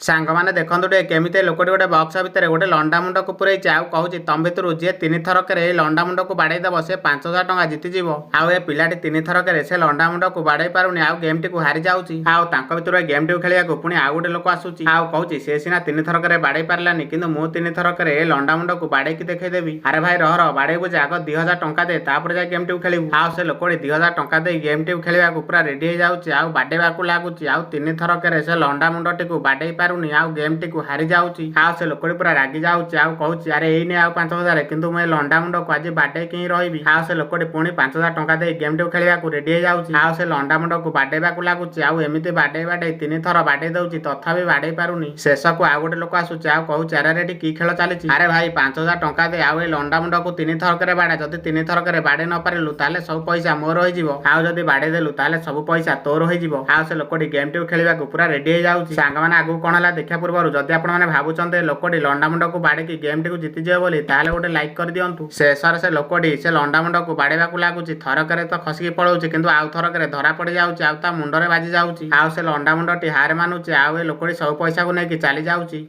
सांग मैंने देखु टे केमी लोक गोटे बक्स भितर गोटे लंडा मुंड को पुरई कहूँ तुम भर जी 3 थरक लंडा मुंड को बाड़ेदब से 5,000 टंका जीतिज आउ ए पिलाटी 3 थरक से लंडा मुंड को बाड़े पारुनी आउ गेम टी हारी जाऊँगी भर गेम टी खेल पुणी आउ गोटे लोक आसूची कहूँ सी सीना 3 थरक बाड़े पारानी कि मु 3 थरक लंडा मुंड को बाड़े देखेदेवी अरे भाई रह बाड़े बुझे आग 2,000 टंका दे तापर जा गेम टी खेलू आउ से लोक 2,000 टंका दे गेम टी खेलवा पूरा रेडी हो जाऊँगी आउ बाड़ेवा लगुच आउ 3 थरक से लंडा मुंड टी बाड़े पारुनी आउ गेम टी हारी जाऊँगी आउ से लोक पूरा रागी जाऊँगी आउ कहूँ अरे एने आउ 5,000 किंतु मुझे लंडा मुंड को आज बाड़े कि रही आउ से लोक पुणी 5,000 टंका दे गेम टी खेलवा रेडी हो जाऊँगी आउ से लंडा मुंड को बाड़ेवा लगुच आउ एमती बाड़े 3 थर बाड़े दौर तथापि बाड़े पारुनी शेष को आउ गोटे लोक आसूची आउ कहूँ अरे एटी कि खेल चली अरे भाई 5,000 टंका दे आउ लंडा मुंड को 3 थरक बाड़ा जदि 3 थरक बाड़े न पारू ताले सब पैसा मोर हो आउ जदि बाड़े देलु ताले सब पैसा तोर हो आउ से लोकटी गेम टी खेलवा पूरा रेडी हो जाऊँगी सांग मैंने आगू कौन है देखा पूर्व जदि आपने भावुंटे लोकटी लंडा मुंड को बाड़े की गेम टी जीतिजे बोली ताले गोटे लाइक कर दिंतु शेष से लोकटी से लंडा मुंड को बाड़ेवा लगुच थरक तो खसिकी पड़ोची किंतु आउ थरक धरा पड़ जाऊँगी आउ ता मुंडरे बाजी जाऊँगी आउ से लंडा मुंडटी हार मानुचे आउ ए लोकटी सब पैसा को लेकिन चली जाऊँगी।